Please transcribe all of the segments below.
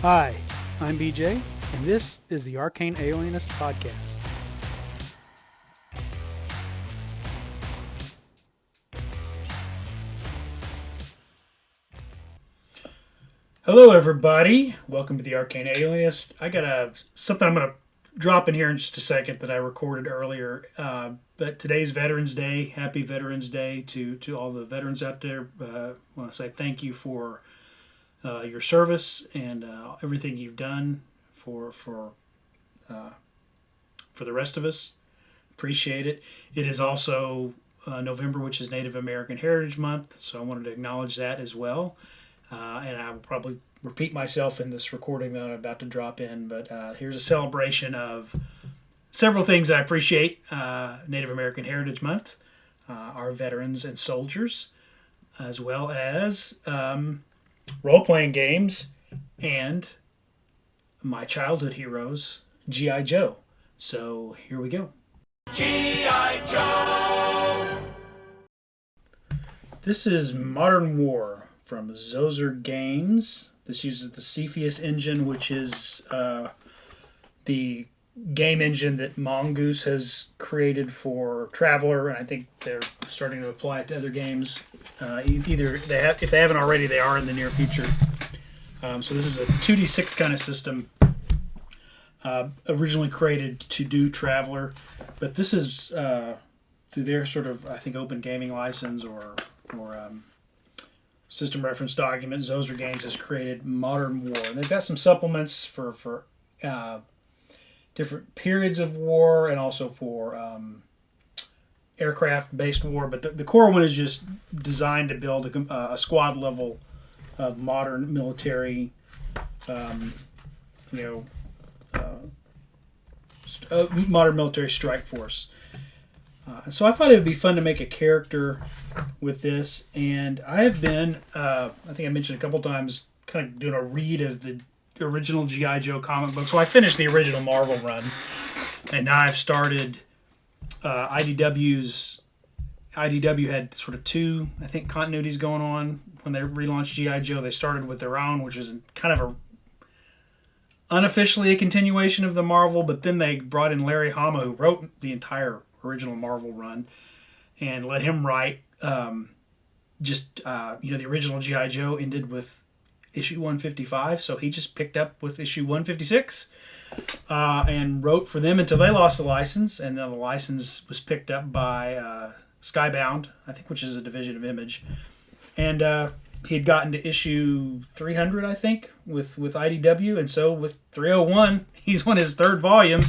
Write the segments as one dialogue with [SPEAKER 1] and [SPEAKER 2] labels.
[SPEAKER 1] Hi, I'm BJ, and this is the Arcane Alienist Podcast. Hello, everybody. Welcome to the Arcane Alienist. I got something I'm going to drop in here in just a second that I recorded earlier. But today's Veterans Day. Happy Veterans Day to all the veterans out there. I want to say thank you for your service and everything you've done for the rest of us. Appreciate it. It is also November, which is Native American Heritage Month, so I wanted to acknowledge that as well. And I will probably repeat myself in this recording that I'm about to drop in, but here's a celebration of several things I appreciate. Native American Heritage Month, our veterans and soldiers, as well as role-playing games, and my childhood heroes, G.I. Joe. So here we go. G.I. Joe! This is Modern War from Zoser Games. This uses the Cepheus engine, which is the game engine that Mongoose has created for Traveller, and I think they're starting to apply it to other games. Either they have, if they haven't already, they are in the near future. So this is a 2d6 kind of system, originally created to do Traveller, but this is through their sort of, I think, open gaming license or system reference document. Zoser Games has created Modern War, and they've got some supplements for different periods of war and also for aircraft-based war. But the core one is just designed to build a squad level of modern military, modern military strike force. So I thought it would be fun to make a character with this, and I have been, I think I mentioned a couple times, kind of doing a read of the original G.I. Joe comic book. So I finished the original Marvel run, and now I've started IDW's. IDW had sort of two, I think, continuities going on when they relaunched G.I. Joe. They started with their own, which is kind of unofficially a continuation of the Marvel, but then they brought in Larry Hama, who wrote the entire original Marvel run, and let him write the original G.I. Joe ended with issue 155, so he just picked up with issue 156 and wrote for them until they lost the license, and then the license was picked up by Skybound, I think, which is a division of Image, and he had gotten to issue 300, I think, with IDW, and so with 301, he's on his third volume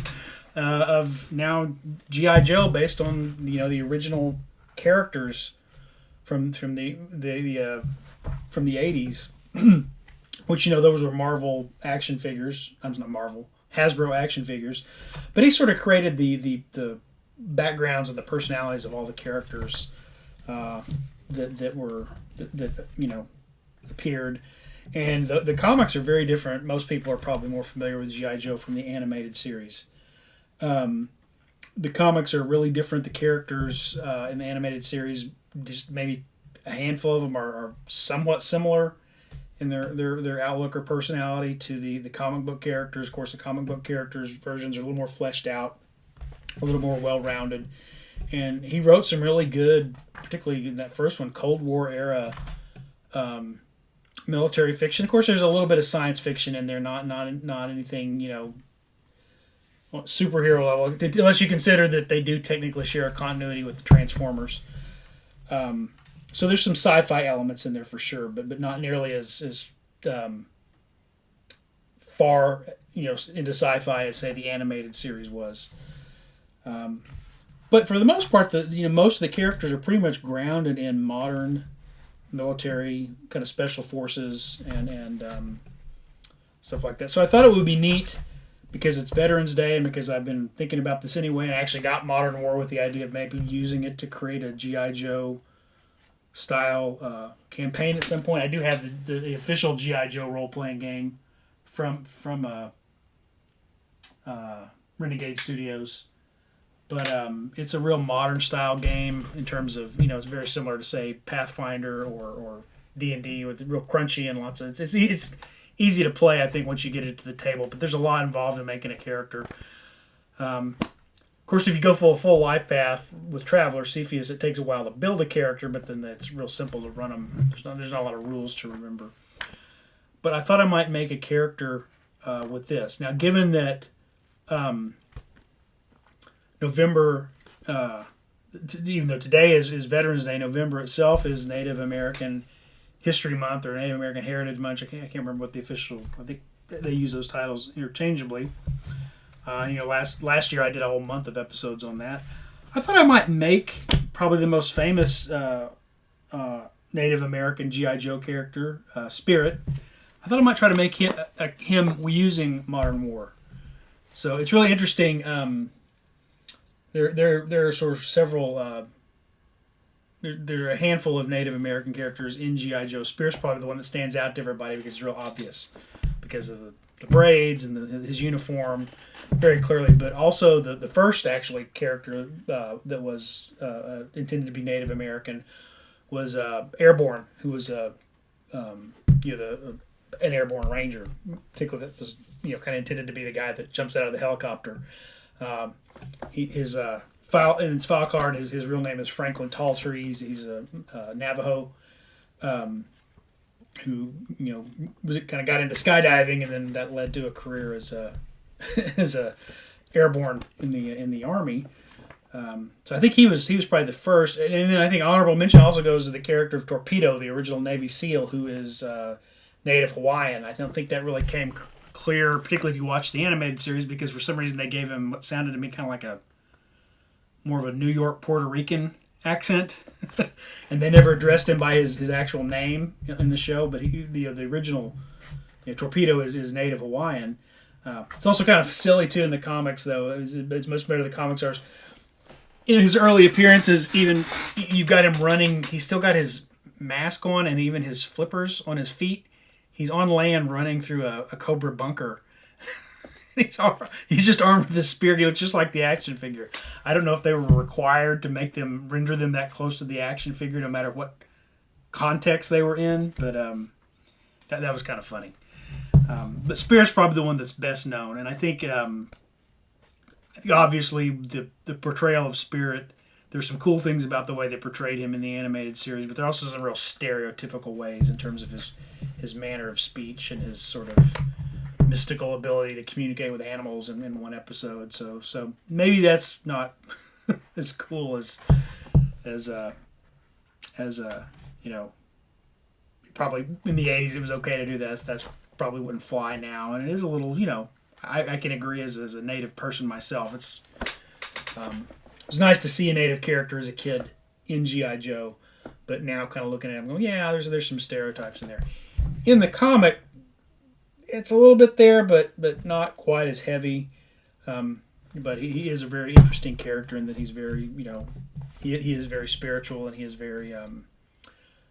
[SPEAKER 1] of now G.I. Joe, based on the original characters from the 80s, which those were Marvel action figures. Not Marvel, Hasbro action figures, but he sort of created the backgrounds and the personalities of all the characters that appeared. And the comics are very different. Most people are probably more familiar with G.I. Joe from the animated series. The comics are really different. The characters in the animated series, just maybe a handful of them are somewhat similar in their outlook or personality to the comic book characters. Of course, the comic book characters versions are a little more fleshed out, a little more well-rounded. And he wrote some really good, particularly in that first one, Cold War era military fiction. Of course, there's a little bit of science fiction in there, not anything, superhero level, unless you consider that they do technically share a continuity with the Transformers. So there's some sci-fi elements in there for sure, but not nearly as far into sci-fi as, say, the animated series was. But for the most part, most of the characters are pretty much grounded in modern military kind of special forces and stuff like that. So I thought it would be neat, because it's Veterans Day and because I've been thinking about this anyway, and I actually got Modern War with the idea of maybe using it to create a G.I. Joe style campaign at some point. I do have the official G.I. Joe role-playing game from Renegade Studios, but it's a real modern style game in terms of, it's very similar to, say, Pathfinder or D&D, with real crunchy and lots of it's easy to play, I think, once you get it to the table. But there's a lot involved in making a character. Of course, if you go full life path with Traveler, Cepheus, it takes a while to build a character, but then it's real simple to run them. There's not a lot of rules to remember. But I thought I might make a character with this. Now, given that November, even though today is Veterans Day, November itself is Native American History Month or Native American Heritage Month. I can't remember what the official. I think they use those titles interchangeably. Last year I did a whole month of episodes on that. I thought I might make probably the most famous Native American G.I. Joe character, Spirit. I thought I might try to make him using Modern War. So it's really interesting. There are sort of several. There are a handful of Native American characters in G.I. Joe. Spirit's probably the one that stands out to everybody because it's real obvious because of the braids and his uniform very clearly. But also the first actually character that was intended to be Native American was Airborne, who was an airborne ranger, particularly that was kind of intended to be the guy that jumps out of the helicopter. His file card, his real name is Franklin Taltree. He's a Navajo who was kind of got into skydiving, and then that led to a career as a as a airborne in the Army. So I think he was probably the first, and then I think honorable mention also goes to the character of Torpedo, the original Navy SEAL, who is Native Hawaiian. I don't think that really came clear, particularly if you watch the animated series, because for some reason they gave him what sounded to me kind of like more of a New York Puerto Rican accent, and they never addressed him by his actual name in the show. But the original Torpedo is Native Hawaiian. It's also kind of silly too in the comics, though. It's much better the comics are. In his early appearances, even you've got him running. He's still got his mask on and even his flippers on his feet. He's on land running through a Cobra bunker. He's just armed with this spear. He looks just like the action figure. I don't know if they were required to render them that close to the action figure, no matter what context they were in. But that was kind of funny. But Spirit's probably the one that's best known, and I think obviously the portrayal of Spirit. There's some cool things about the way they portrayed him in the animated series, but there are also some real stereotypical ways in terms of his manner of speech and his sort of mystical ability to communicate with animals in one episode. So maybe that's not as cool as probably in the 80s it was okay to do that. That's probably wouldn't fly now, and it is a little I can agree as a native person myself. It's nice to see a native character as a kid in G.I. Joe, but now kind of looking at him going, yeah, there's some stereotypes in there. In the comic, it's a little bit there, but not quite as heavy. But he is a very interesting character in that he's very, he is very spiritual, and he is very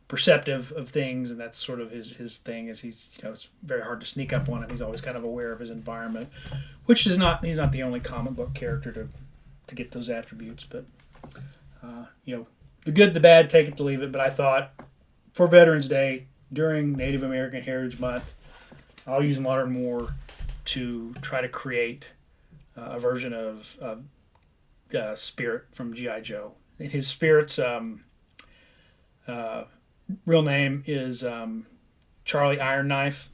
[SPEAKER 1] perceptive of things, and that's sort of his thing. Is he's it's very hard to sneak up on him. He's always kind of aware of his environment, which is not he's not the only comic book character to get those attributes. But the good, the bad, take it to leave it. But I thought for Veterans Day during Native American Heritage Month, I'll use Modern War to try to create a version of Spirit from G.I. Joe. And his Spirit's real name is Charlie Ironknife.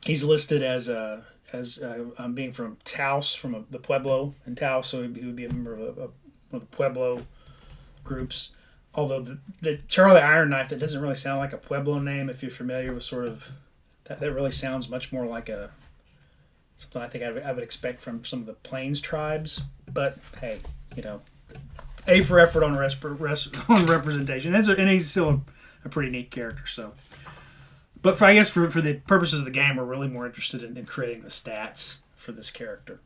[SPEAKER 1] He's listed as being from Taos, from the Pueblo in Taos, so he would be a member of one of the Pueblo groups. Although the Charlie Ironknife, that doesn't really sound like a Pueblo name if you're familiar with sort of that really sounds much more like something I think I would expect from some of the Plains tribes. But hey, A for effort on on representation, and he's still a pretty neat character. So, but I guess for the purposes of the game, we're really more interested in creating the stats for this character.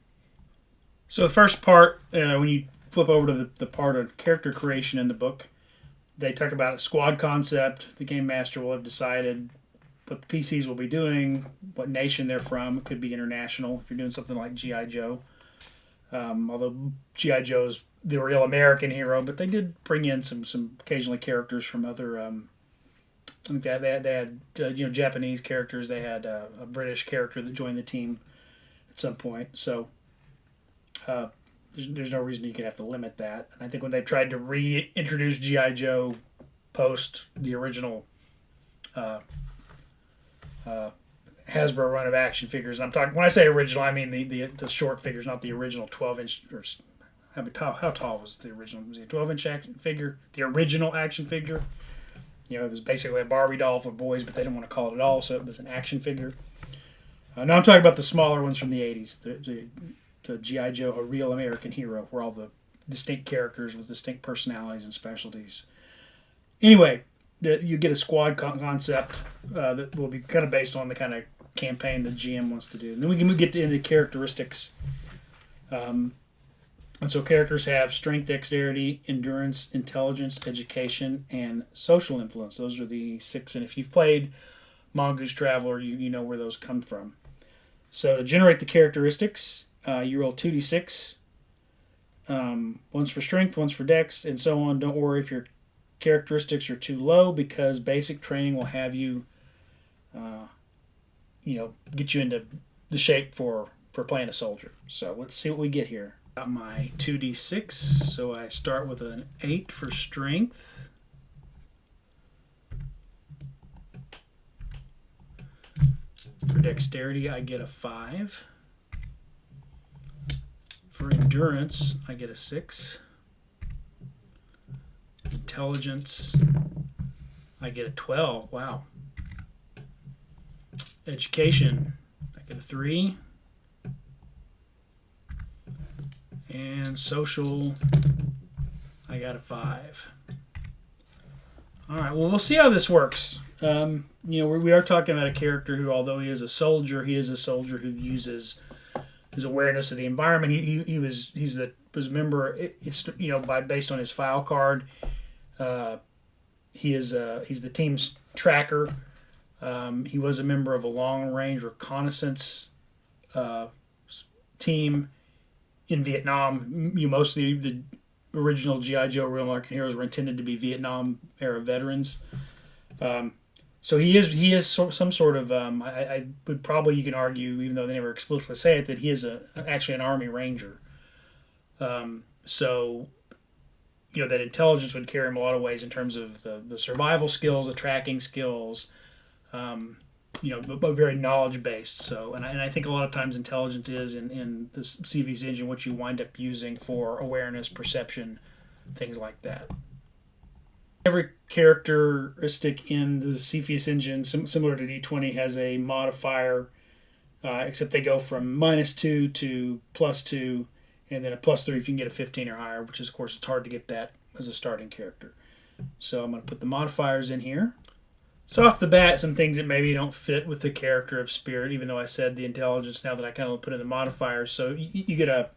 [SPEAKER 1] So the first part, when you flip over to the part on character creation in the book, they talk about a squad concept. The game master will have decided what the PCs will be doing, what nation they're from. It could be international if you're doing something like G.I. Joe. Although G.I. Joe's the real American hero, but they did bring in some occasionally characters from other I think they had Japanese characters. They had a British character that joined the team at some point. So there's no reason you could have to limit that. And I think when they tried to reintroduce GI Joe post the original Hasbro run of action figures, and I'm talking when I say original, I mean the short figures, not the original 12-inch. Or how tall was the original? Was it a 12-inch action figure? The original action figure. It was basically a Barbie doll for boys, but they didn't want to call it a doll, so it was an action figure. No, I'm talking about the smaller ones from the 80s, the G.I. Joe, A Real American Hero, where all the distinct characters with distinct personalities and specialties. Anyway, you get a squad concept that will be kind of based on the kind of campaign the GM wants to do. And then we can get into characteristics. And so characters have strength, dexterity, endurance, intelligence, education, and social influence. Those are the 6. And if you've played Mongoose Traveler, you know where those come from. So to generate the characteristics, you roll 2d6. One's for strength, one's for dex, and so on. Don't worry if your characteristics are too low, because basic training will have you, get you into the shape for playing a soldier. So let's see what we get here. Got my 2d6, so I start with an 8 for strength. For dexterity, I get a 5. For endurance, I get a 6. Intelligence, I get a 12. Wow. Education, I get a 3. And social, I got a 5. All right, well, we'll see how this works. We are talking about a character who, although he is a soldier who uses his awareness of the environment. He's a member. Based on his file card, he's the team's tracker. He was a member of a long range reconnaissance team in Vietnam. Most of the original G.I. Joe Real American Heroes were intended to be Vietnam era veterans. So he is some sort of. I would probably, you can argue, even though they never explicitly say it, that he is actually an Army Ranger. So that intelligence would carry him a lot of ways in terms of the survival skills, the tracking skills. But very knowledge based. So, and I think a lot of times intelligence is in the Cepheus engine what you wind up using for awareness, perception, things like that. Every characteristic in the Cepheus engine, similar to D20, has a modifier, except they go from -2 to +2, and then a +3 if you can get a 15 or higher, which is, of course, it's hard to get that as a starting character. So I'm going to put the modifiers in here. So off the bat, some things that maybe don't fit with the character of Spirit, even though I said the intelligence, now that I kind of put in the modifiers. So you get a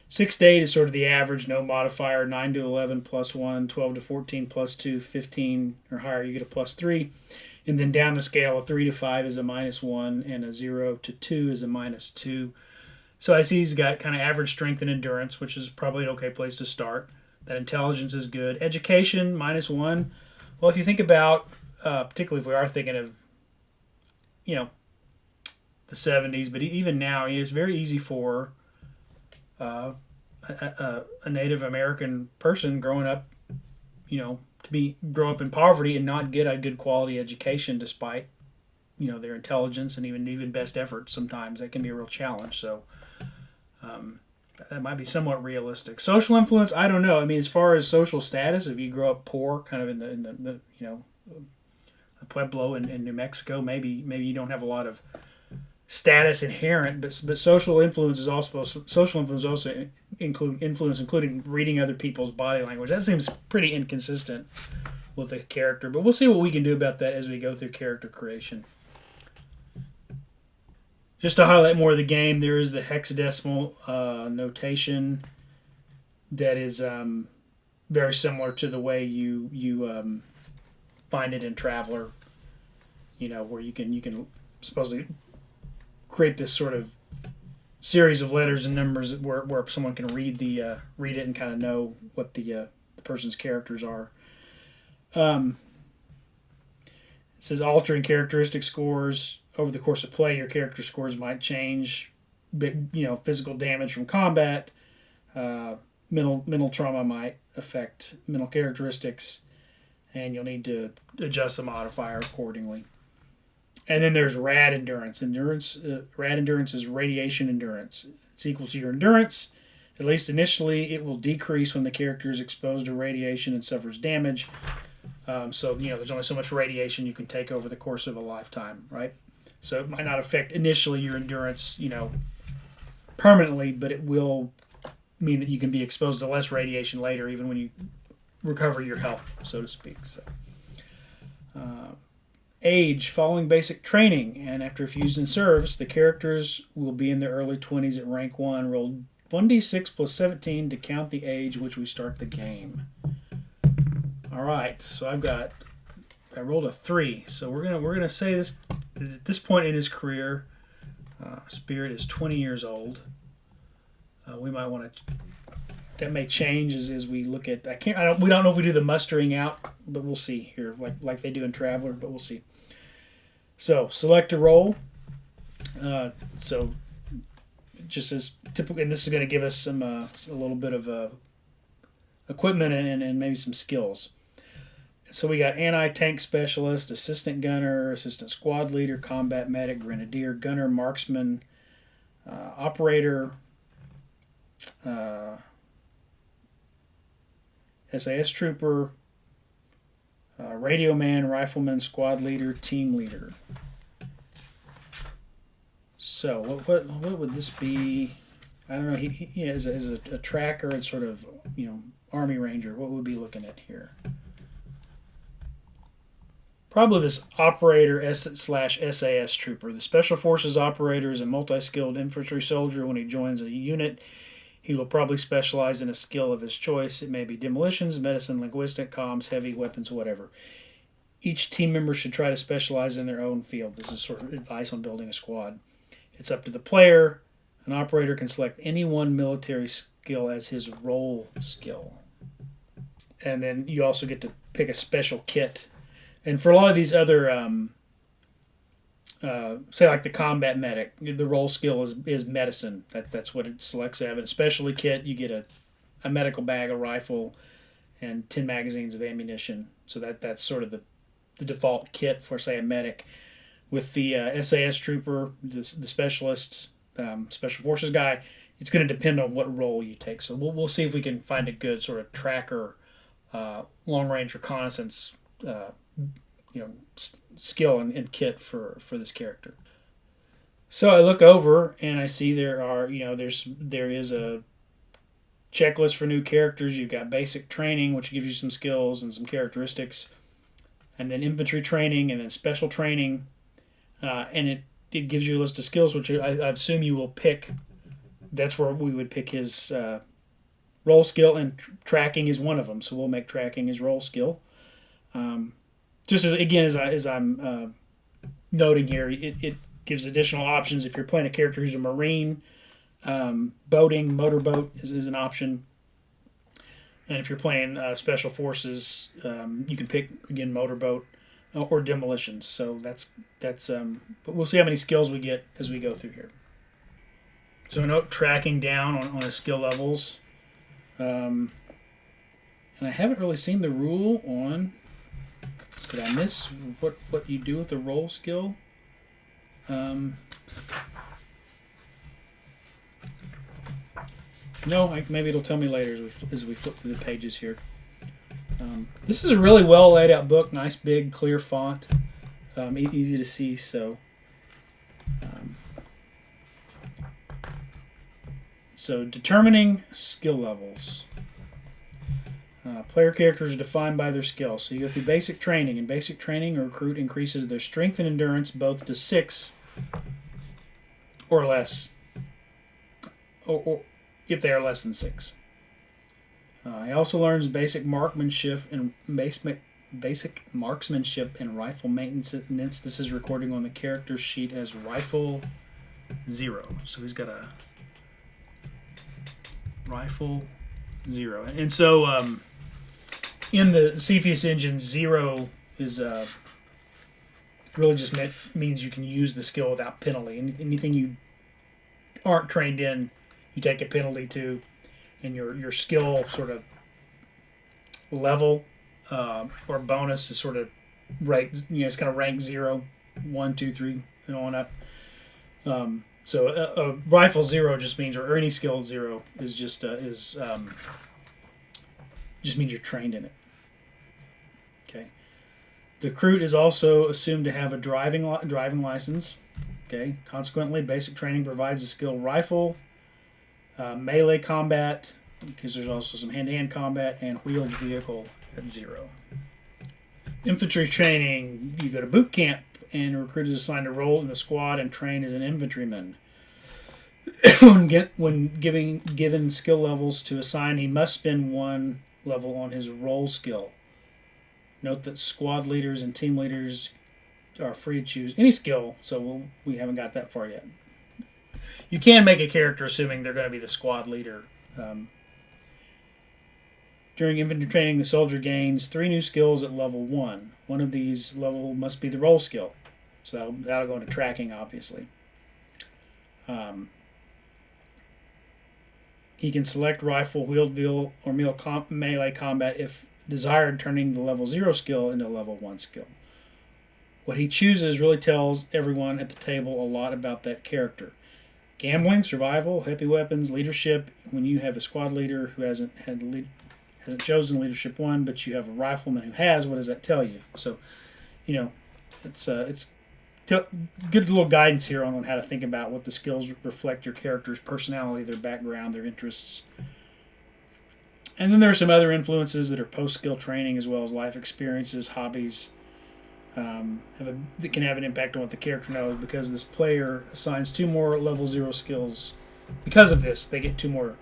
[SPEAKER 1] 6 to 8 is sort of the average, no modifier. 9 to 11 +1, 12 to 14 +2, 15 or higher you get a +3. And then down the scale, a 3 to 5 is a -1, and a 0 to 2 is a -2. So I see he's got kind of average strength and endurance, which is probably an okay place to start. That intelligence is good. Education, -1. Well, if you think about, particularly if we are thinking of, the 70s, but even now, it's very easy for a Native American person growing up, grow up in poverty and not get a good quality education despite, their intelligence and even best efforts. Sometimes that can be a real challenge. So that might be somewhat realistic. Social influence, I don't know. I mean, as far as social status, if you grow up poor, kind of in the Pueblo in New Mexico, maybe you don't have a lot of status inherent, but social influence also including reading other people's body language. That seems pretty inconsistent with the character, but we'll see what we can do about that as we go through character creation. Just to highlight more of the game, there is the hexadecimal notation that is very similar to the way you find it in Traveler. Where you can supposedly create this sort of series of letters and numbers where someone can read it and kind of know what the person's characters are. It says altering characteristic scores over the course of play. Your character scores might change. Physical damage from combat. Mental trauma might affect mental characteristics, and you'll need to adjust the modifier accordingly. And then there's rad endurance. Rad endurance is radiation endurance. It's equal to your endurance. At least initially, it will decrease when the character is exposed to radiation and suffers damage. So there's only so much radiation you can take over the course of a lifetime, right? So it might not affect initially your endurance, permanently, but it will mean that you can be exposed to less radiation later, even when you recover your health, so to speak. So, age, following basic training, and after a few years in service, the characters will be in their early 20s at rank 1. Roll 1d6 plus 17 to count the age which we start the game. All right, so I rolled a 3. So we're gonna say this at this point in his career, Spirit is 20 years old. We might want to. That may change as we look at. We don't know if we do the mustering out, but we'll see here, like they do in Traveler. But we'll see. So select a role. So just as typical, and this is going to give us a little bit of equipment and maybe some skills. So we got anti-tank specialist, assistant gunner, assistant squad leader, combat medic, grenadier, gunner, marksman, operator, SAS trooper, radio man, rifleman, squad leader, team leader. So what would this be? I don't know. He is a tracker and sort of Army Ranger. What would we be looking at here? Probably this operator /SAS trooper. The Special Forces operator is a multi-skilled infantry soldier. When he joins a unit, he will probably specialize in a skill of his choice. It may be demolitions, medicine, linguistic, comms, heavy weapons, whatever. Each team member should try to specialize in their own field. This is sort of advice on building a squad. It's up to the player. An operator can select any one military skill as his role skill. And then you also get to pick a special kit. And for a lot of these other, say like the combat medic, the role skill is medicine. That's what it selects out. But a specialty kit, you get a medical bag, a rifle, and 10 magazines of ammunition. So that's sort of the default kit for, say, a medic. With the SAS trooper, the specialist, special forces guy, it's going to depend on what role you take. So we'll see if we can find a good sort of tracker, long-range reconnaissance skill and kit for this character. So I look over and I see there is a checklist for new characters. You've got basic training, which gives you some skills and some characteristics, and then infantry training, and then special training, and it gives you a list of skills, which I assume you will pick. That's where we would pick his role skill, and tracking is one of them. So we'll make tracking his role skill. Just as I'm noting here, it gives additional options if you're playing a character who's a Marine. Boating, motorboat is an option, and if you're playing Special Forces, you can pick again motorboat or demolitions. So that's but we'll see how many skills we get as we go through here. So note tracking down on his skill levels, and I haven't really seen the rule on. Did I miss what you do with the role skill? No, maybe it'll tell me later as we flip through the pages here. This is a really well laid out book. Nice, big, clear font. Easy to see. So determining skill levels. Player characters are defined by their skill. So you go through basic training. In basic training, a recruit increases their strength and endurance both to 6 or less, or if they are less than 6. He also learns basic marksmanship and rifle maintenance. This is recording on the character sheet as rifle 0. So he's got a rifle 0, and so in the Cepheus engine, 0 is really just means you can use the skill without penalty. Anything you aren't trained in, you take a penalty to, and your skill sort of level or bonus is sort of right. It's kind of rank 0, 1, 2, 3, and on up. So a rifle 0 just means, or any skill 0 is just just means you're trained in it. Okay. The recruit is also assumed to have a driving license. Okay. Consequently, basic training provides the skill rifle, melee combat, because there's also some hand-to-hand combat, and wheeled vehicle at 0. Infantry training, you go to boot camp, and a recruit is assigned a role in the squad and train as an infantryman. When given skill levels to assign, he must spend 1 level on his role skill. Note that squad leaders and team leaders are free to choose any skill, so we haven't got that far yet. You can make a character assuming they're going to be the squad leader. During infantry training, the soldier gains 3 new skills at level 1. One of these level must be the role skill, so that'll go into tracking, obviously. He can select rifle, wheeled vehicle, or melee combat if desired, turning the level 0 skill into a level 1 skill. What he chooses really tells everyone at the table a lot about that character. Gambling, survival, heavy weapons, leadership. When you have a squad leader who hasn't chosen leadership 1, but you have a rifleman who has, what does that tell you? So, it's good little guidance here on how to think about what the skills reflect your character's personality, their background, their interests. And then there are some other influences that are post-skill training, as well as life experiences, hobbies, that can have an impact on what the character knows, because this player assigns 2 more level 0 skills. Because of this, they get 2 more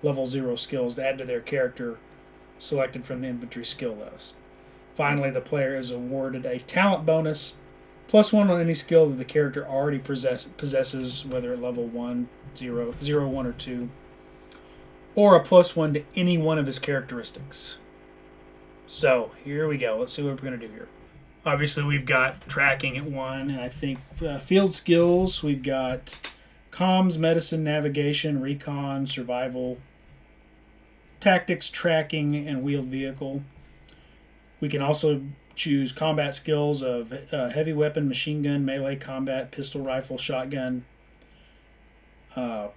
[SPEAKER 1] level 0 skills to add to their character selected from the infantry skill list. Finally, the player is awarded a talent bonus +1 on any skill that the character already possesses, whether at level 1, 0, 0, 1, or 2, or a +1 to any one of his characteristics. So, here we go. Let's see what we're going to do here. Obviously, we've got tracking at 1, and I think field skills, we've got comms, medicine, navigation, recon, survival, tactics, tracking, and wheeled vehicle. We can also choose combat skills of heavy weapon, machine gun, melee combat, pistol, rifle, shotgun. And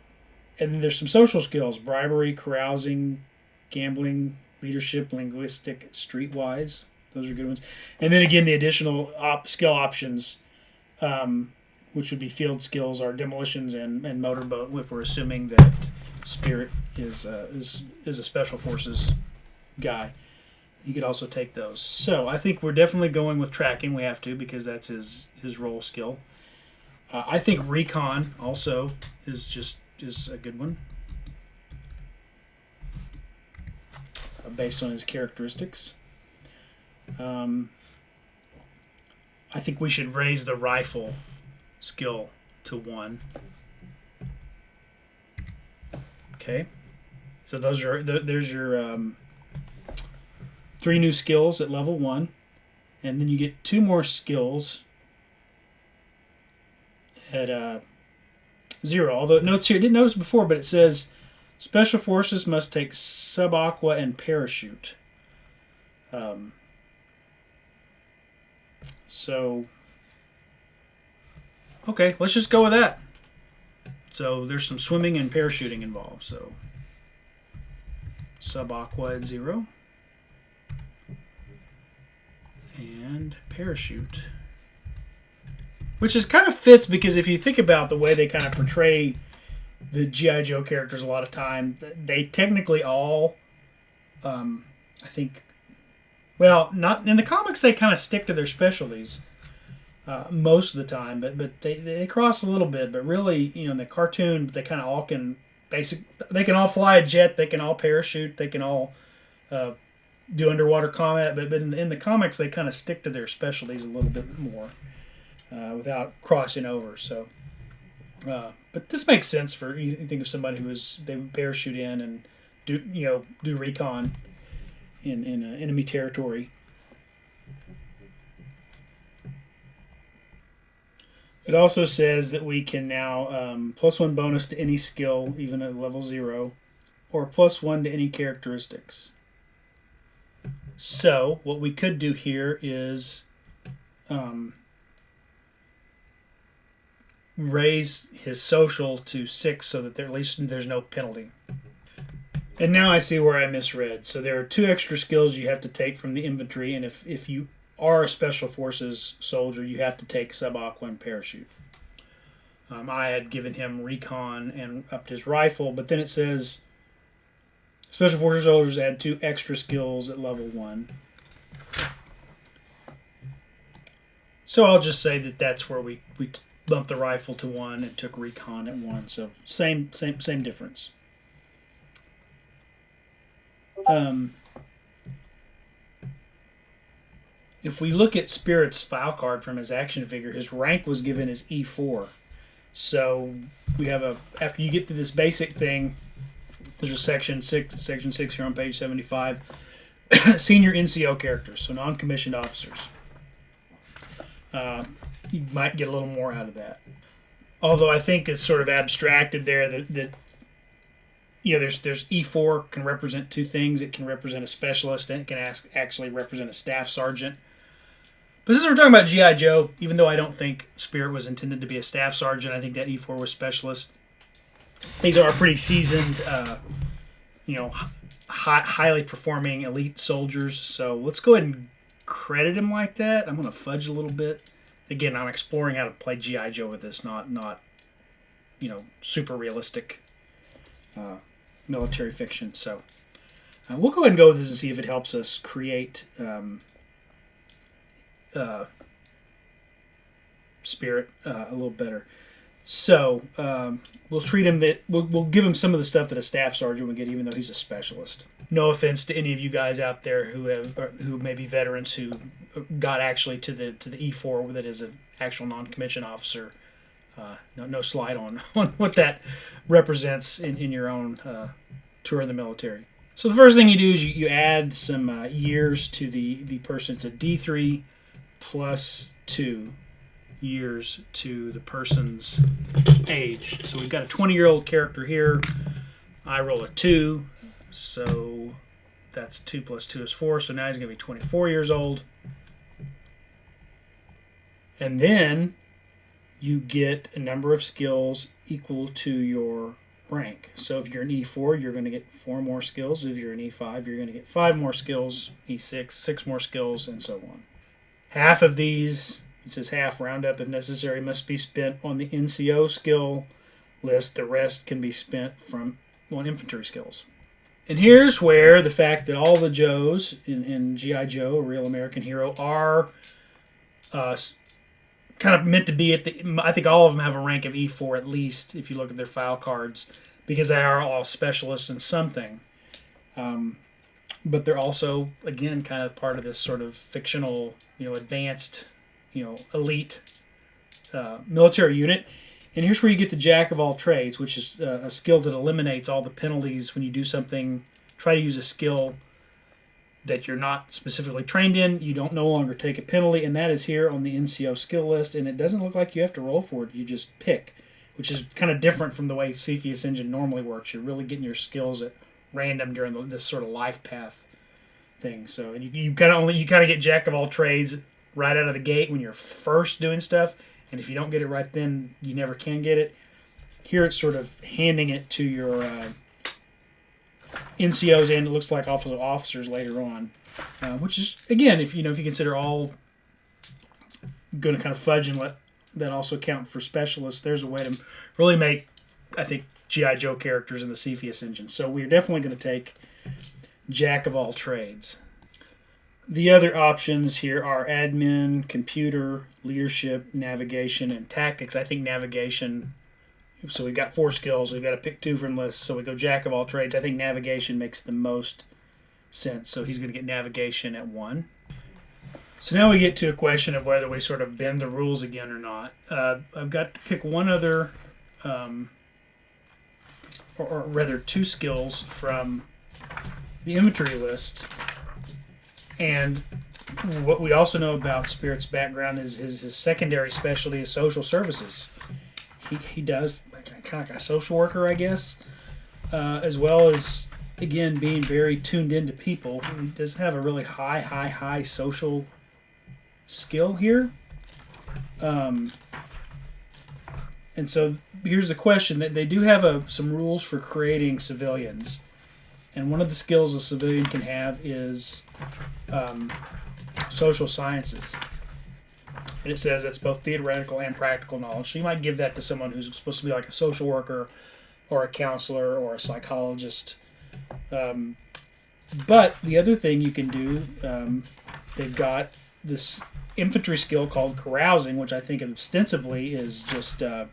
[SPEAKER 1] then there's some social skills: bribery, carousing, gambling, leadership, linguistic, streetwise. Those are good ones. And then again, the additional skill options, which would be field skills, are demolitions and motorboat, if we're assuming that Spirit is a special forces guy. You could also take those. So I think we're definitely going with tracking. We have to, because that's his role skill. I think recon also is a good one, based on his characteristics. I think we should raise the rifle skill to 1. Okay, so there's your 3 new skills at level 1, and then you get 2 more skills at 0. Although it notes here, I didn't notice before, but it says special forces must take sub-aqua and parachute. So, okay, let's just go with that. So there's some swimming and parachuting involved. So sub-aqua at 0. And parachute. Which is kind of fits, because if you think about the way they kind of portray the G.I. Joe characters a lot of time, they technically all, I think, well, not in the comics, they kind of stick to their specialties most of the time, but they cross a little bit. But really, in the cartoon, they kind of all can they can all fly a jet, they can all parachute, they can all do underwater combat, but in the comics, they kind of stick to their specialties a little bit more without crossing over. So, but this makes sense for you think of somebody they would parachute in and do recon in enemy territory. It also says that we can now +1 bonus to any skill, even at level 0, or +1 to any characteristics. So what we could do here is raise his social to 6 so that at least there's no penalty. And now I see where I misread. So there are 2 extra skills you have to take from the inventory, and if you are a Special Forces soldier, you have to take Sub-Aqua and Parachute. I had given him Recon and upped his rifle, but then it says Special Forces soldiers add 2 extra skills at level 1. So I'll just say that that's where we bumped the rifle to 1 and took Recon at 1. So same difference. If we look at Spirit's file card from his action figure, his rank was given as E4. So we have after you get through this basic thing, there's a section 6 here on page 75. Senior NCO characters, so non-commissioned officers. You might get a little more out of that. Although I think it's sort of abstracted there that there's E4 can represent 2 things. It can represent a specialist, and it can actually represent a staff sergeant. But since we're talking about G.I. Joe, even though I don't think Spirit was intended to be a staff sergeant, I think that E4 was specialist. These are pretty seasoned, highly performing elite soldiers. So let's go ahead and credit him like that. I'm going to fudge a little bit. Again, I'm exploring how to play G.I. Joe with this, not super realistic military fiction. So we'll go ahead and go with this and see if it helps us create Spirit a little better. So we'll treat him we'll give him some of the stuff that a staff sergeant would get, even though he's a specialist. No offense to any of you guys out there who may be veterans who got actually to the E4 that is an actual non-commissioned officer. No slide on what that represents in your own tour in the military. So the first thing you do is you add some years to the person. It's a D3 plus 2 years to the person's age. So we've got a 20-year-old character here. I roll a 2, so that's 2 plus 2 is 4. So now he's going to be 24 years old. And then you get a number of skills equal to your rank. So if you're an E4, you're going to get 4 more skills. If you're an E5, you're going to get 5 more skills. E6, 6 more skills, and so on. Half of these, it says half, round up if necessary, must be spent on the NCO skill list. The rest can be spent on infantry skills. And here's where the fact that all the Joes in G.I. Joe, a Real American Hero, are kind of meant to be I think all of them have a rank of E4 at least, if you look at their file cards, because they are all specialists in something. But they're also, again, kind of part of this sort of fictional, advanced, elite military unit. And here's where you get the Jack of all trades, which is a skill that eliminates all the penalties when you do something. Try to use a skill that you're not specifically trained in. You don't no longer take a penalty, and that is here on the NCO skill list. And it doesn't look like you have to roll for it. You just pick, which is kind of different from the way Cepheus Engine normally works. You're really getting your skills at random during this sort of life path thing. So, and you kind of get Jack of all trades right out of the gate when you're first doing stuff. And if you don't get it right then, you never can get it. Here it's sort of handing it to your NCOs, and it looks like also officers later on, which is, again, if you consider all going to kind of fudge and let that also count for specialists, there's a way to really make, I think, G.I. Joe characters in the Cepheus Engine. So we're definitely going to take Jack of all trades. The other options here are admin, computer, leadership, navigation, and tactics. I think navigation, so we've got 4 skills. We've got to pick 2 from lists. So we go Jack of all trades. I think navigation makes the most sense. So he's going to get navigation at 1. So now we get to a question of whether we sort of bend the rules again or not. I've got to pick one other, or rather 2 skills from the inventory list. And what we also know about Spirit's background is his secondary specialty is social services. He does kind of like a social worker, I guess, as well as, again, being very tuned into people. He does have a really high social skill here. And so here's the question: that they do have some rules for creating civilians, and one of the skills a civilian can have is social sciences. And it says it's both theoretical and practical knowledge. So you might give that to someone who's supposed to be like a social worker or a counselor or a psychologist. But the other thing you can do, they've got this infantry skill called carousing, which I think ostensibly is just hanging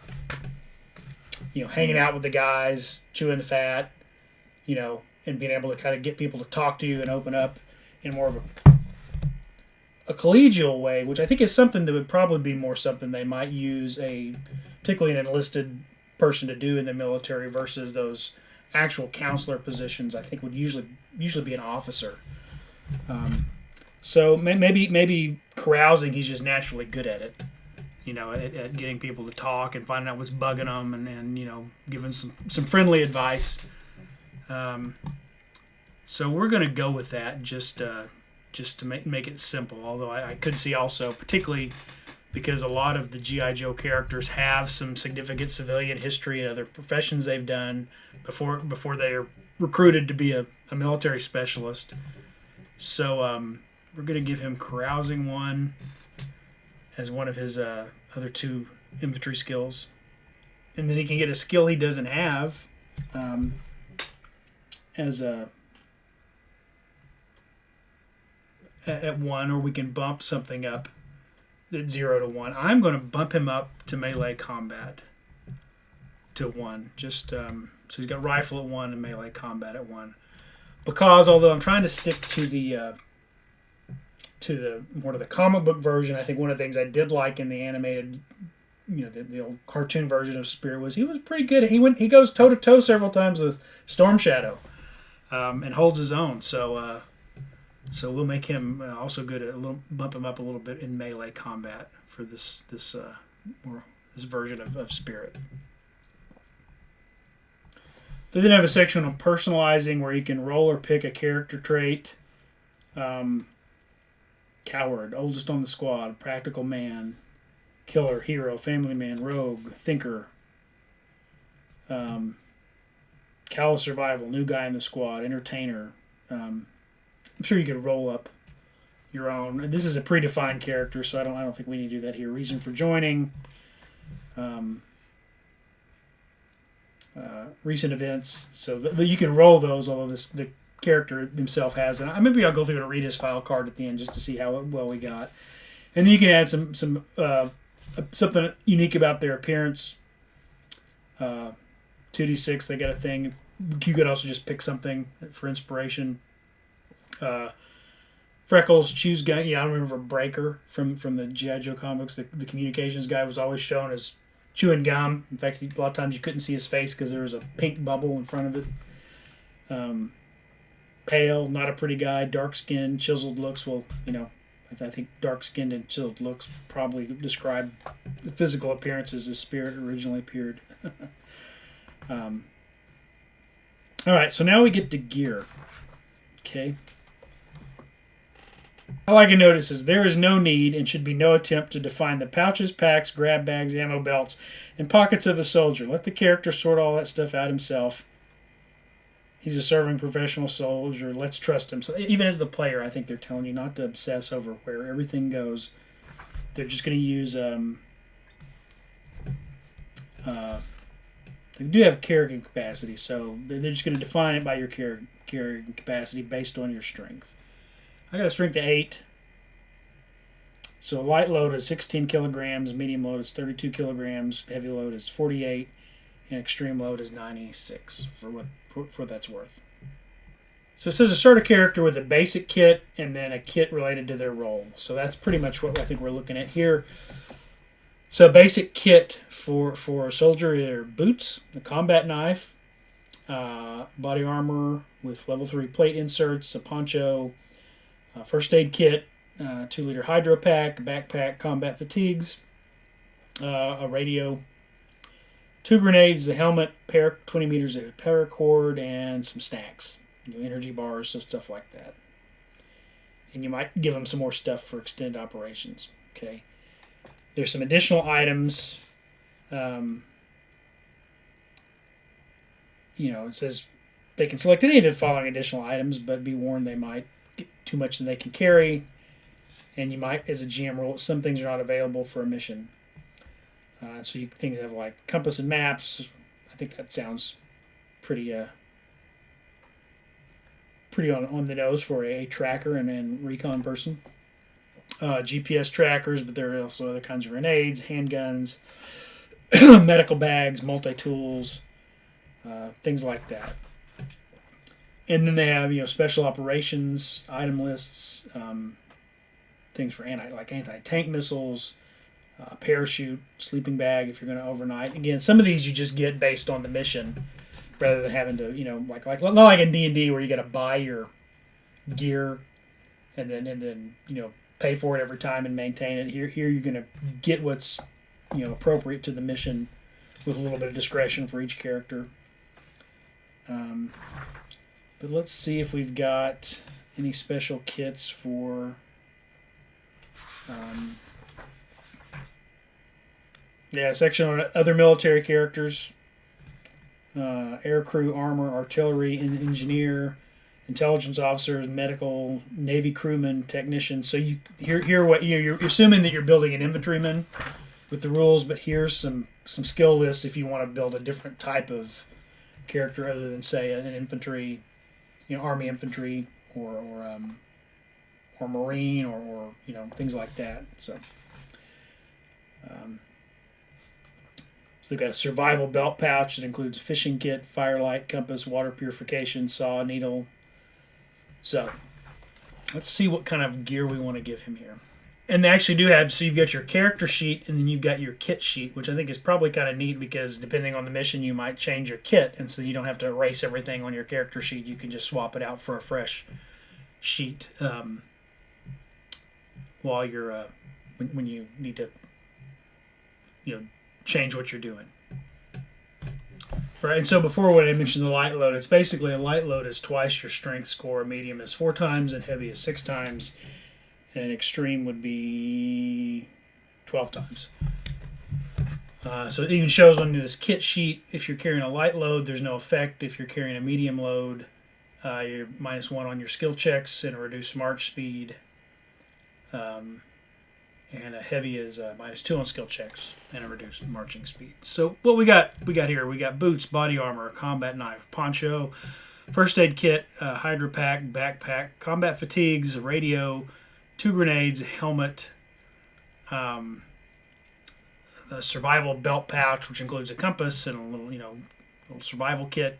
[SPEAKER 1] out with the guys, chewing the fat, and being able to kind of get people to talk to you and open up in more of a collegial way, which I think is something that would probably be more something they might use particularly an enlisted person to do in the military versus those actual counselor positions. I think would usually be an officer. So maybe carousing, he's just naturally good at it. At getting people to talk and finding out what's bugging them and giving some friendly advice. So we're going to go with that just to make it simple. Although I could see also, particularly because a lot of the G.I. Joe characters have some significant civilian history and other professions they've done before they're recruited to be a military specialist. So we're going to give him carousing 1 as one of his other 2 infantry skills. And then he can get a skill he doesn't have at 1, or we can bump something up at 0 to 1. I'm going to bump him up to melee combat to 1. So he's got rifle at 1 and melee combat at 1. Because although I'm trying to stick to the more of the comic book version, I think one of the things I did like in the animated, the old cartoon version of Spirit was he was pretty good. He goes toe to toe several times with Storm Shadow, and holds his own. So we'll make him also good at bump him up a little bit in melee combat for this version of Spirit. They then have a section on personalizing where you can roll or pick a character trait. Coward, oldest on the squad, practical man, killer, hero, family man, rogue, thinker. Callous survival, new guy in the squad, entertainer. I'm sure you could roll up your own. This is a predefined character, so I don't think we need to do that here. Reason for joining. Recent events, so you can roll those. Although the character himself has, and maybe I'll go through and read his file card at the end just to see how well we got. And then you can add some something unique about their appearance. 2d6, they got a thing. You could also just pick something for inspiration. Freckles, choose guy. Yeah, I remember Breaker from the G.I. Joe comics. The communications guy was always shown as chewing gum. In fact, a lot of times you couldn't see his face because there was a pink bubble in front of it. Pale, not a pretty guy. Dark skin, chiseled looks. Well, I think dark skinned and chiseled looks probably describe the physical appearances as Spirit originally appeared. All right, so now we get to gear. Okay. All I can notice is there is no need and should be no attempt to define the pouches, packs, grab bags, ammo belts, and pockets of a soldier. Let the character sort all that stuff out himself. He's a serving professional soldier. Let's trust him. So even as the player, I think they're telling you not to obsess over where everything goes. They're just going to use... they do have carrying capacity, so they're just going to define it by your carrying capacity based on your strength. I got a strength of 8. So light load is 16 kilograms, medium load is 32 kilograms, heavy load is 48, and extreme load is 96 for what that's worth. So it says to start a character with a basic kit and then a kit related to their role. So that's pretty much what I think we're looking at here. So basic kit for a soldier are boots, a combat knife, body armor with level 3 plate inserts, a poncho, first aid kit, 2-liter hydro pack, backpack, combat fatigues, a radio, 2 grenades, the helmet, 20 meters of paracord, and some snacks, energy bars, so stuff like that. And you might give them some more stuff for extended operations. Okay. There's some additional items. It says they can select any of the following additional items, but be warned they might get too much than they can carry. And you might, as a GM, rule that some things are not available for a mission. So you think of like compass and maps. I think that sounds pretty on the nose for a tracker and recon person. GPS trackers, but there are also other kinds of grenades, handguns, medical bags, multi-tools, things like that. And then they have special operations item lists, things for anti-tank missiles, parachute, sleeping bag if you're going to overnight. Again, some of these you just get based on the mission, rather than having to not like in D&D where you got to buy your gear and then pay for it every time and maintain it. Here you're going to get what's appropriate to the mission with a little bit of discretion for each character. But let's see if we've got any special kits for section on other military characters. Aircrew, armor, artillery, engineer, intelligence officers, medical, Navy crewmen, technicians. So you're assuming that you're building an infantryman with the rules, but here's some skill lists if you want to build a different type of character other than say an infantry, army infantry or marine or things like that. So they've got a survival belt pouch that includes a fishing kit, firelight, compass, water purification, saw, needle. So let's see what kind of gear we want to give him here. And they actually do have, so you've got your character sheet and then you've got your kit sheet, which I think is probably kind of neat because depending on the mission, you might change your kit. And so you don't have to erase everything on your character sheet. You can just swap it out for a fresh sheet while you're, when you need to, change what you're doing. Right, and so before when I mentioned the light load, it's basically a light load is twice your strength score, medium is 4 times, and heavy is 6 times, and extreme would be 12 times. So it even shows on this kit sheet, if you're carrying a light load, there's no effect. If you're carrying a medium load, you're -1 on your skill checks and a reduced march speed. And a heavy is -2 on skill checks and a reduced marching speed. So what we got here, we got boots, body armor, a combat knife, poncho, first aid kit, hydro pack, backpack, combat fatigues, a radio, 2 grenades, a helmet, a survival belt pouch, which includes a compass and a little survival kit,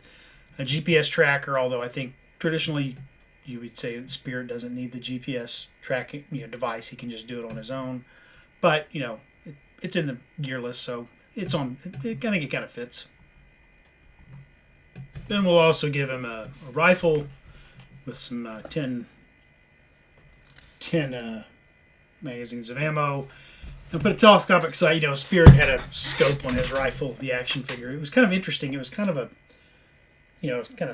[SPEAKER 1] a GPS tracker, although I think traditionally you would say that Spirit doesn't need the GPS tracking device. He can just do it on his own. But, it's in the gear list, so it's on. I think it kind of fits. Then we'll also give him a rifle with some 10 magazines of ammo. And put a telescopic sight. Spirit had a scope on his rifle, the action figure. It was kind of interesting. It was kind of kind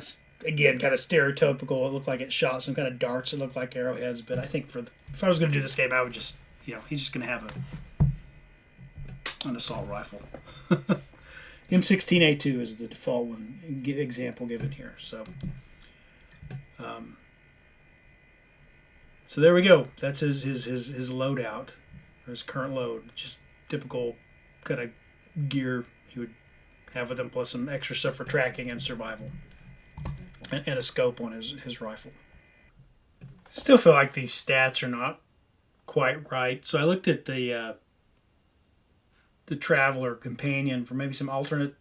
[SPEAKER 1] of stereotypical. It looked like it shot some kind of darts. It looked like arrowheads. But I think if I was going to do this game, I would just, he's just going to have an assault rifle. M16A2 is the default one example given here. So, so there we go. That's his loadout, or his current load. Just typical kind of gear he would have with him, plus some extra stuff for tracking and survival. And a scope on his rifle. Still feel like these stats are not quite right. So I looked at the Traveler companion for maybe some alternate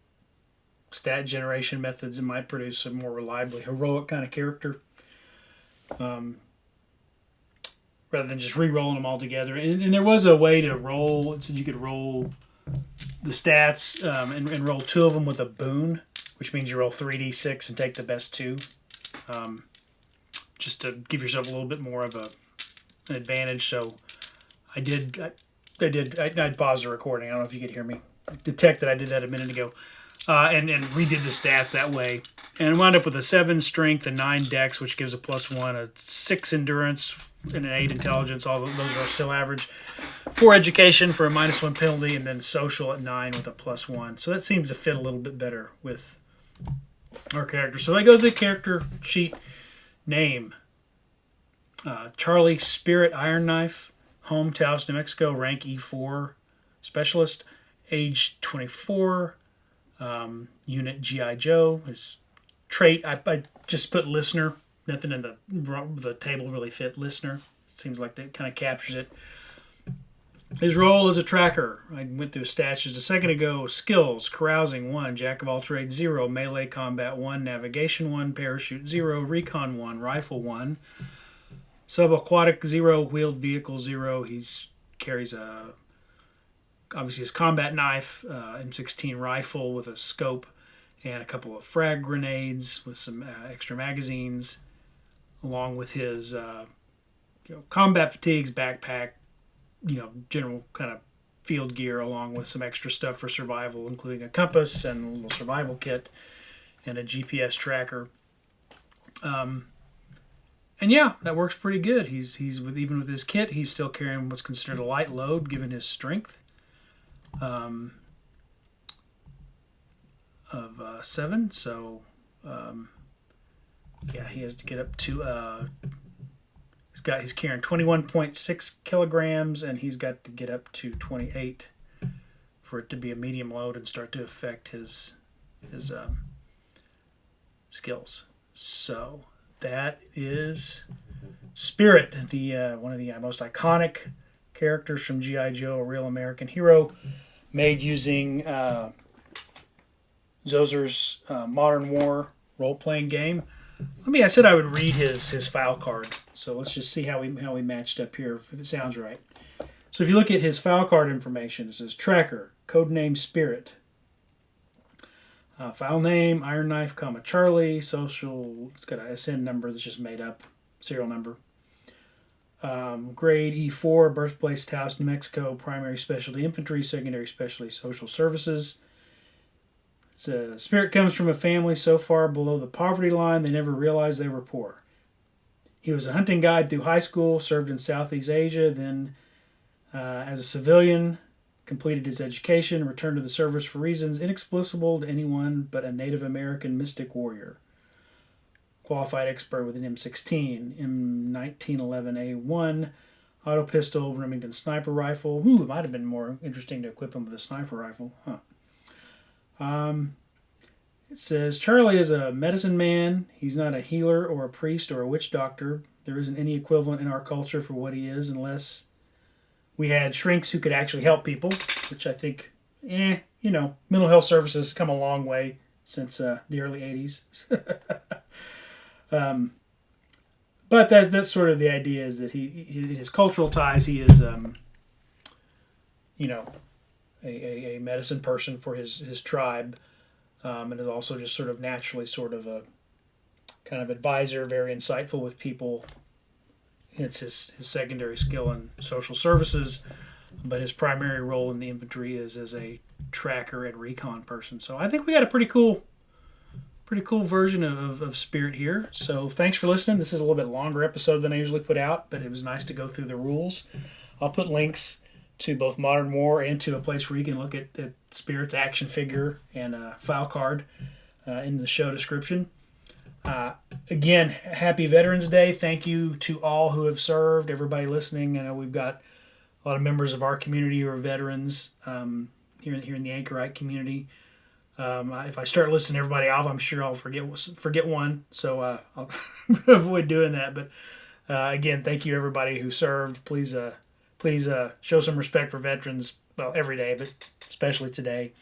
[SPEAKER 1] stat generation methods that might produce a more reliably heroic kind of character. Rather than just re-rolling them all together. And there was a way to roll. It said you could roll the stats and roll 2 of them with a boon, which means you roll 3d6 and take the best 2, just to give yourself a little bit more of an advantage. So I paused the recording. I don't know if you could hear me. Detect that I did that a minute ago. And redid the stats that way. And wound up with a 7 strength, a 9 dex, which gives a +1, a 6 endurance, and an 8 intelligence. All those are still average. 4 education for a -1 penalty, and then social at 9 with a +1. So that seems to fit a little bit better with our character. So I go to the character sheet name. Charlie Spirit Iron Knife, home Taos, New Mexico, rank E4, specialist, age 24, unit G.I. Joe. His trait, I just put listener. Nothing in the table really fit listener. Seems like that kind of captures it. His role as a tracker. I went through his stats just a second ago. Skills, carousing 1, jack of all trades 0, melee combat 1, navigation 1, parachute 0, recon 1, rifle 1, subaquatic 0, wheeled vehicle 0. He's carries obviously his combat knife, M16 rifle with a scope, and a couple of frag grenades with some extra magazines, along with his combat fatigues, backpack, general kind of field gear, along with some extra stuff for survival, including a compass and a little survival kit and a GPS tracker. And yeah, that works pretty good. He's even with his kit, he's still carrying what's considered a light load given his strength of 7. So yeah, he has to get up to he's carrying 21.6 kilograms, and he's got to get up to 28 for it to be a medium load and start to affect his skills. So that is Spirit, the one of the most iconic characters from G.I. Joe, a real American hero, made using Zozer's Modern War role-playing game. I said I would read his file card, so let's just see how we matched up here, if it sounds right. So if you look at his file card information, it says Tracker, codename Spirit, file name Iron Knife, Charlie, social. It's got a SN number that's just made up, serial number. Grade E4, birthplace Taos, New Mexico, primary specialty infantry, secondary specialty social services. Spirit comes from a family so far below the poverty line they never realized they were poor. He was a hunting guide through high school, served in Southeast Asia, then as a civilian, completed his education, returned to the service for reasons inexplicable to anyone but a Native American mystic warrior. Qualified expert with an M16, M1911A1, auto pistol, Remington sniper rifle. It might have been more interesting to equip him with a sniper rifle, huh? It says Charlie is a medicine man. He's not a healer or a priest or a witch doctor. There isn't any equivalent in our culture for what he is, unless we had shrinks who could actually help people, which I think, mental health services come a long way since the early 80s. But that's sort of the idea, is that his cultural ties, he is, a medicine person for his tribe, and is also just sort of naturally sort of a kind of advisor, very insightful with people. It's his secondary skill in social services, but his primary role in the infantry is as a tracker and recon person. So I think we got a pretty cool version of Spirit here. So thanks for listening. This is a little bit longer episode than I usually put out, but it was nice to go through the rules. I'll put links to both Modern War and to a place where you can look at Spirit's action figure and file card in the show description. Again, happy Veterans Day. Thank you to all who have served, everybody listening. I know we've got a lot of members of our community who are veterans here in the Anchorite community. If I start listing everybody off, I'm sure I'll forget one. So I'll avoid doing that. But again, thank you everybody who served. Please show some respect for veterans. Well, every day, but especially today.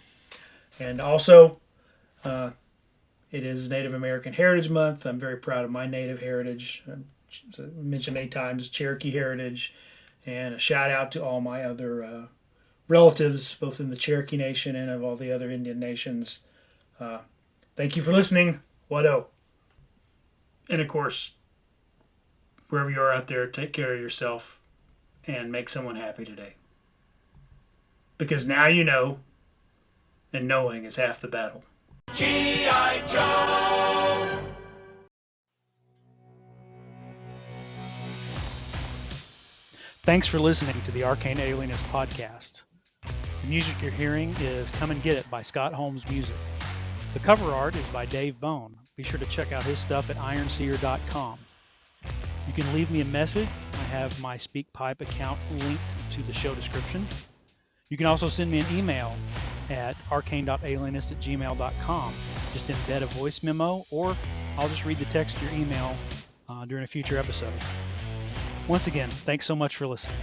[SPEAKER 1] And also, it is Native American Heritage Month. I'm very proud of my Native heritage. I mentioned many times Cherokee heritage, and a shout out to all my other relatives, both in the Cherokee Nation and of all the other Indian nations. Thank you for listening. Wado. And of course, wherever you are out there, take care of yourself and make someone happy today. Because now you know, and knowing is half the battle. G.I. Joe! Thanks for listening to the Arcane Alienist podcast. The music you're hearing is Come and Get It by Scott Holmes Music. The cover art is by Dave Bone. Be sure to check out his stuff at ironseer.com. You can leave me a message. I have my SpeakPipe account linked to the show description. You can also send me an email at arcane.alienist@gmail.com. Just embed a voice memo, or I'll just read the text to your email during a future episode. Once again, thanks so much for listening.